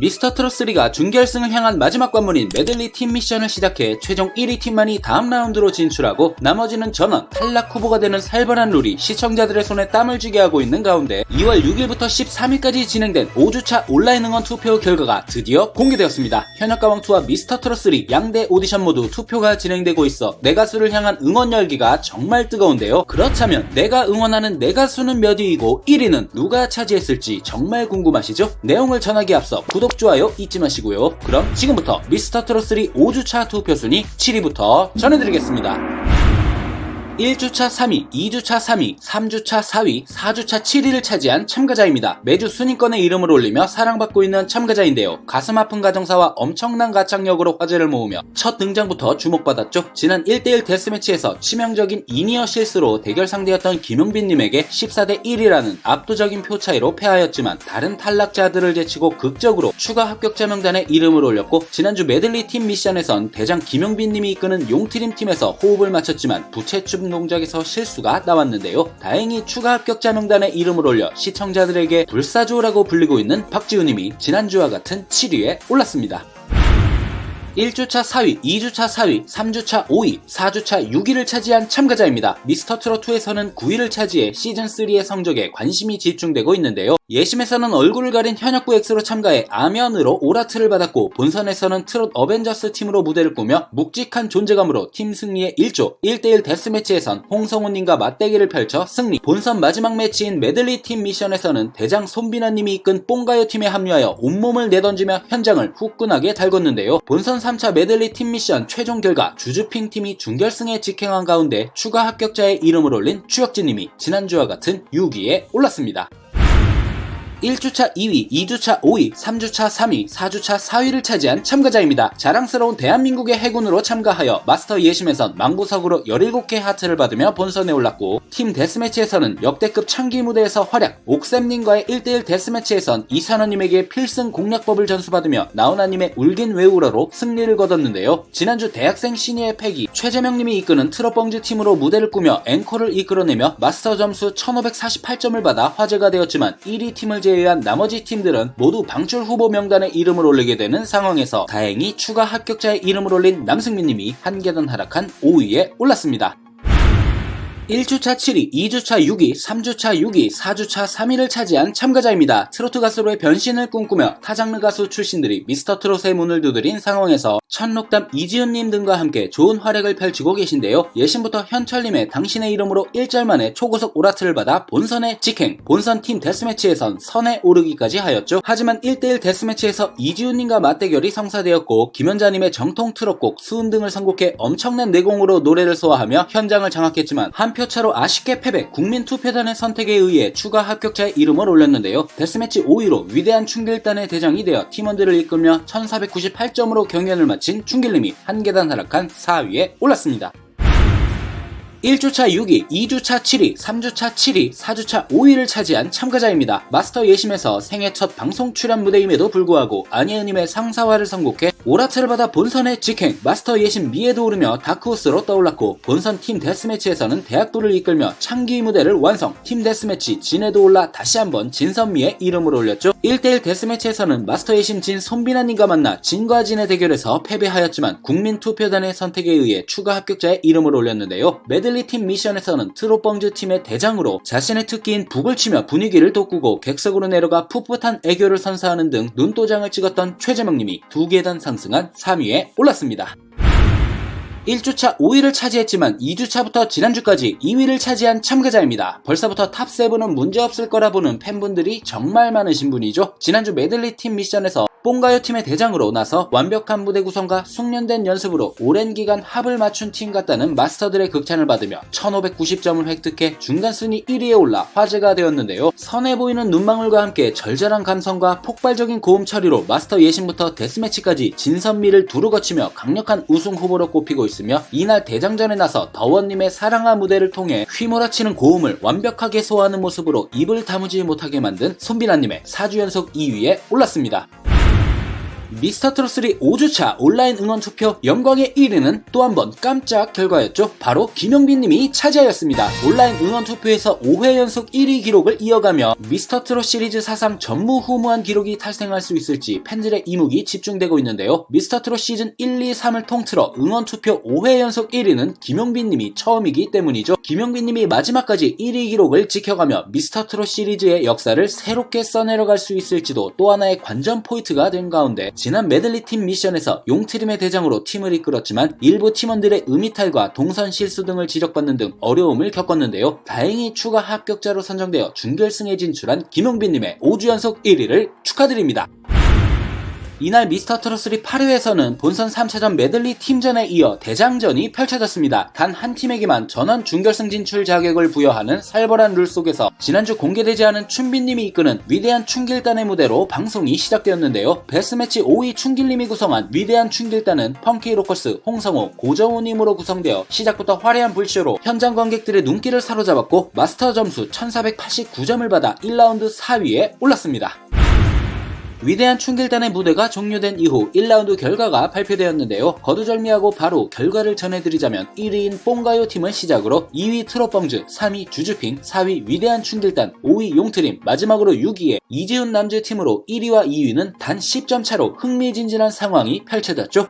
미스터 트롯3가 준결승을 향한 마지막 관문인 메들리 팀 미션을 시작해 최종 1위 팀만이 다음 라운드로 진출하고 나머지는 전원 탈락 후보가 되는 살벌한 룰이 시청자들의 손에 땀을 쥐게 하고 있는 가운데 2월 6일부터 13일까지 진행된 5주차 온라인 응원 투표 결과가 드디어 공개되었습니다. 현역가왕2와 미스터 트롯3 양대 오디션 모두 투표가 진행되고 있어 내 가수를 향한 응원 열기가 정말 뜨거운데요. 그렇다면 내가 응원하는 내 가수는 몇 위이고 1위는 누가 차지했을지 정말 궁금하시죠? 내용을 전하기에 앞서 구독, 좋아요 잊지 마시고요. 그럼 지금부터 미스터 트롯3 5주차 투표 순위 7위부터 전해드리겠습니다. 1주차 3위, 2주차 3위, 3주차 4위, 4주차 7위를 차지한 참가자입니다. 매주 순위권에 이름을 올리며 사랑받고 있는 참가자인데요. 가슴 아픈 가정사와 엄청난 가창력으로 화제를 모으며 첫 등장부터 주목받았죠. 지난 1대1 데스매치에서 치명적인 인이어 실수로 대결 상대였던 김용빈님에게 14대 1이라는 압도적인 표 차이로 패하였지만 다른 탈락자들을 제치고 극적으로 추가 합격자 명단에 이름을 올렸고, 지난주 메들리 팀 미션에선 대장 김용빈님이 이끄는 용트림 팀에서 호흡을 맞췄지만 부채춤 동작에서 실수가 나왔는데요. 다행히 추가 합격자 명단에 이름을 올려 시청자들에게 불사조라고 불리고 있는 박지우님이 지난주와 같은 7위에 올랐습니다. 1주차 4위, 2주차 4위, 3주차 5위, 4주차 6위를 차지한 참가자입니다. 미스터 트롯2에서는 9위를 차지해 시즌3의 성적에 관심이 집중되고 있는데요. 예심에서는 얼굴을 가린 현역부 X로 참가해 아면으로 오라트를 받았고, 본선에서는 트롯 어벤져스 팀으로 무대를 꾸며 묵직한 존재감으로 팀 승리의 1조 1대1 데스매치에선 홍성훈님과 맞대결을 펼쳐 승리. 본선 마지막 매치인 메들리 팀 미션에서는 대장 손비나님이 이끈 뽕가요 팀에 합류하여 온몸을 내던지며 현장을 후끈하게 달궜는데요. 본선 3차 메들리 팀 미션 최종 결과 주주핑 팀이 준결승에 직행한 가운데 추가 합격자의 이름을 올린 추혁진님이 지난주와 같은 6위에 올랐습니다. 1주차 2위, 2주차 5위, 3주차 3위, 4주차 4위를 차지한 참가자입니다. 자랑스러운 대한민국의 해군으로 참가하여 마스터 예심에선 망부석으로 17개 하트를 받으며 본선에 올랐고, 팀 데스매치에서는 역대급 창기 무대에서 활약, 옥쌤님과의 1대1 데스매치에선 이선호님에게 필승 공략법을 전수받으며 나훈아님의 울긴 왜 울어로 승리를 거뒀는데요. 지난주 대학생 신예의 패기 최재명님이 이끄는 트롯뻥즈 팀으로 무대를 꾸며 앵콜을 이끌어내며 마스터 점수 1548점을 받아 화제가 되었지만 1위 팀을 제외한 나머지 팀들은 모두 방출 후보 명단에 이름을 올리게 되는 상황에서 다행히 추가 합격자의 이름을 올린 남승민님이 한 계단 하락한 5위에 올랐습니다. 1주차 7위, 2주차 6위, 3주차 6위, 4주차 3위를 차지한 참가자입니다. 트로트 가수로의 변신을 꿈꾸며 타장르 가수 출신들이 미스터 트롯의 문을 두드린 상황에서 천록담 이지은님 등과 함께 좋은 활약을 펼치고 계신데요. 예심부터 현철님의 당신의 이름으로 1절 만에 초고속 오라트를 받아 본선에 직행, 본선 팀 데스매치에선 선에 오르기까지 하였죠. 하지만 1대1 데스매치에서 이지은님과 맞대결이 성사되었고, 김연자님의 정통 트롯곡 수은 등을 선곡해 엄청난 내공으로 노래를 소화하며 현장을 장악했지만 한 표 차로 아쉽게 패배, 국민투표단의 선택에 의해 추가 합격자의 이름을 올렸는데요. 데스매치 5위로 위대한 충길단의 대장이 되어 팀원들을 이끌며 1498점으로 경연을 마친 충길님이 한 계단 하락한 4위에 올랐습니다. 1주차 6위, 2주차 7위, 3주차 7위, 4주차 5위를 차지한 참가자입니다. 마스터 예심에서 생애 첫 방송 출연 무대임에도 불구하고 안예은님의 상사화를 선곡해 오라트를 받아 본선에 직행, 마스터 예심 미에도 오르며 다크호스로 떠올랐고, 본선 팀 데스매치에서는 대학도를 이끌며 창기 무대를 완성, 팀 데스매치 진에도 올라 다시 한번 진선미의 이름을 올렸죠. 1대1 데스매치에서는 마스터 예심 진 손비나님과 만나 진과 진의 대결에서 패배하였지만 국민투표단의 선택에 의해 추가 합격자의 이름을 올렸는데요. 메들리 팀 미션에서는 트롯뻥즈 팀의 대장으로 자신의 특기인 북을 치며 분위기를 돋구고 객석으로 내려가 풋풋한 애교를 선사하는 등 눈도장을 찍었던 최재명님이 2계단 상승한 3위에 올랐습니다. 1주차 5위를 차지했지만 2주차부터 지난주까지 2위를 차지한 참가자입니다. 벌써부터 탑7은 문제없을 거라 보는 팬분들이 정말 많으신 분이죠. 지난주 메들리 팀 미션에서 뽕가요 팀의 대장으로 나서 완벽한 무대 구성과 숙련된 연습으로 오랜 기간 합을 맞춘 팀 같다는 마스터들의 극찬을 받으며 1590점을 획득해 중간 순위 1위에 올라 화제가 되었는데요. 선해 보이는 눈망울과 함께 절절한 감성과 폭발적인 고음 처리로 마스터 예심부터 데스매치까지 진선미를 두루 거치며 강력한 우승 후보로 꼽히고 있으며, 이날 대장전에 나서 더원님의 사랑아 무대를 통해 휘몰아치는 고음을 완벽하게 소화하는 모습으로 입을 다무지 못하게 만든 손비나님의 4주 연속 2위에 올랐습니다. 미스터트롯3 5주차 온라인 응원 투표 영광의 1위는 또 한 번 깜짝 결과였죠. 바로 김용빈님이 차지하였습니다. 온라인 응원 투표에서 5회 연속 1위 기록을 이어가며 미스터트롯 시리즈 사상 전무후무한 기록이 탈생할 수 있을지 팬들의 이목이 집중되고 있는데요. 미스터트롯 시즌 1, 2, 3을 통틀어 응원 투표 5회 연속 1위는 김용빈님이 처음이기 때문이죠. 김용빈님이 마지막까지 1위 기록을 지켜가며 미스터트롯 시리즈의 역사를 새롭게 써내려갈 수 있을지도 또 하나의 관전 포인트가 된 가운데, 지난 메들리 팀 미션에서 용트림의 대장으로 팀을 이끌었지만 일부 팀원들의 음이탈과 동선 실수 등을 지적받는 등 어려움을 겪었는데요. 다행히 추가 합격자로 선정되어 준결승에 진출한 김용빈님의 5주 연속 1위를 축하드립니다. 이날 미스터트롯3 8회에서는 본선 3차전 메들리 팀전에 이어 대장전이 펼쳐졌습니다. 단 한 팀에게만 전원 준결승 진출 자격을 부여하는 살벌한 룰 속에서 지난주 공개되지 않은 춘빈님이 이끄는 위대한 춘길단의 무대로 방송이 시작되었는데요. 베스트매치 5위 춘길님이 구성한 위대한 춘길단은 펑키로커스, 홍성호, 고정우님으로 구성되어 시작부터 화려한 불쇼로 현장 관객들의 눈길을 사로잡았고 마스터 점수 1489점을 받아 1라운드 4위에 올랐습니다. 위대한 춘길단의 무대가 종료된 이후 1라운드 결과가 발표되었는데요. 거두절미하고 바로 결과를 전해드리자면 1위인 뽕가요 팀을 시작으로 2위 트롯뻥즈, 3위 주주핑, 4위 위대한 춘길단, 5위 용트림, 마지막으로 6위의 이지훈 남주 팀으로 1위와 2위는 단 10점 차로 흥미진진한 상황이 펼쳐졌죠.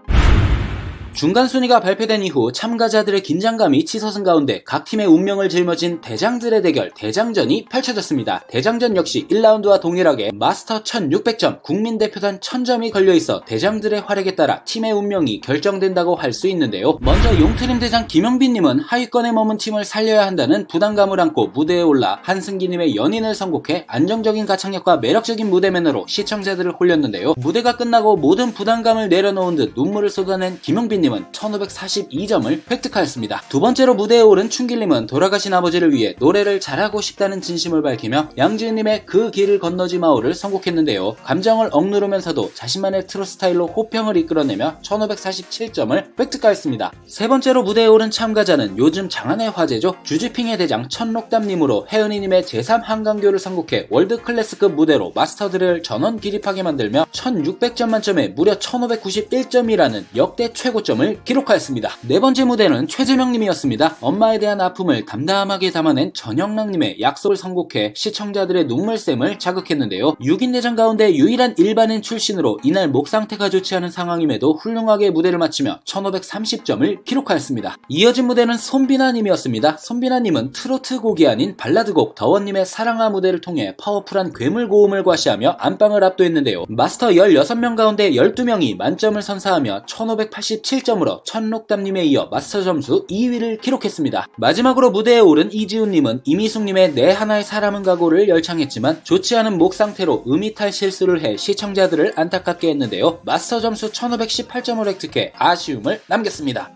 중간 순위가 발표된 이후 참가자들의 긴장감이 치솟은 가운데 각 팀의 운명을 짊어진 대장들의 대결 대장전이 펼쳐졌습니다. 대장전 역시 1라운드와 동일하게 마스터 1600점, 국민대표단 1000점이 걸려있어 대장들의 활약에 따라 팀의 운명이 결정된다고 할 수 있는데요. 먼저 용트림 대장 김영빈님은 하위권에 머문 팀을 살려야 한다는 부담감을 안고 무대에 올라 한승기님의 연인을 선곡해 안정적인 가창력과 매력적인 무대맨으로 시청자들을 홀렸는데요. 무대가 끝나고 모든 부담감을 내려놓은 듯 눈물을 쏟아낸 김영빈 님은 1542점을 획득하였습니다. 두 번째로 무대에 오른 춘길님은 돌아가신 아버지를 위해 노래를 잘하고 싶다는 진심을 밝히며 양지은님의 그 길을 건너지 마오를 선곡했는데요. 감정을 억누르면서도 자신만의 트롯 스타일로 호평을 이끌어내며 1547점을 획득하였습니다. 세 번째로 무대에 오른 참가자는 요즘 장안의 화제죠. 주지핑의 대장 천록담님으로 혜은이님의 제3한강교를 선곡해 월드클래스급 무대로 마스터들을 전원 기립하게 만들며 1600점 만점에 무려 1591점이라는 역대 최고점 을 기록하였습니다. 네 번째 무대는 최재명님이었습니다. 엄마에 대한 아픔을 담담하게 담아낸 전영랑님의 약속을 선곡해 시청자들의 눈물샘을 자극했는데요. 6인 대장 가운데 유일한 일반인 출신으로 이날 목 상태가 좋지 않은 상황임에도 훌륭하게 무대를 마치며 1530점을 기록하였습니다. 이어진 무대는 손비나님이었습니다. 손비나님은 트로트 곡이 아닌 발라드곡 더원님의 사랑아 무대를 통해 파워풀한 괴물 고음을 과시하며 안방을 압도했는데요. 마스터 16명 가운데 12명이 만점을 선사하며 1587점으로 천록담님에 이어 마스터 점수 2위를 기록했습니다. 마지막으로 무대에 오른 이지훈님은 이미숙님의 내 하나의 사람은 가고를 열창했지만 좋지 않은 목 상태로 음이탈 실수를 해 시청자들을 안타깝게 했는데요. 마스터 점수 1518점을 획득해 아쉬움을 남겼습니다.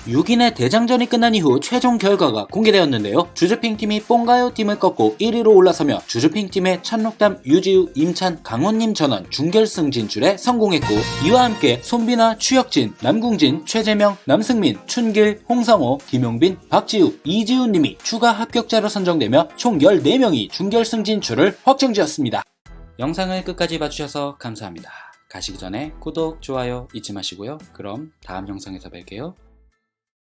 6인의 대장전이 끝난 이후 최종 결과가 공개되었는데요. 주주핑팀이 뽕가요 팀을 꺾고 1위로 올라서며 주주핑팀의 천록담, 유지우, 임찬, 강원님 전원 준결승 진출에 성공했고, 이와 함께 손비나, 추혁진, 남궁진, 최재명, 남승민, 춘길, 홍성호, 김용빈, 박지우, 이지훈님이 추가 합격자로 선정되며 총 14명이 준결승 진출을 확정지었습니다. 영상을 끝까지 봐주셔서 감사합니다. 가시기 전에 구독, 좋아요 잊지 마시고요. 그럼 다음 영상에서 뵐게요.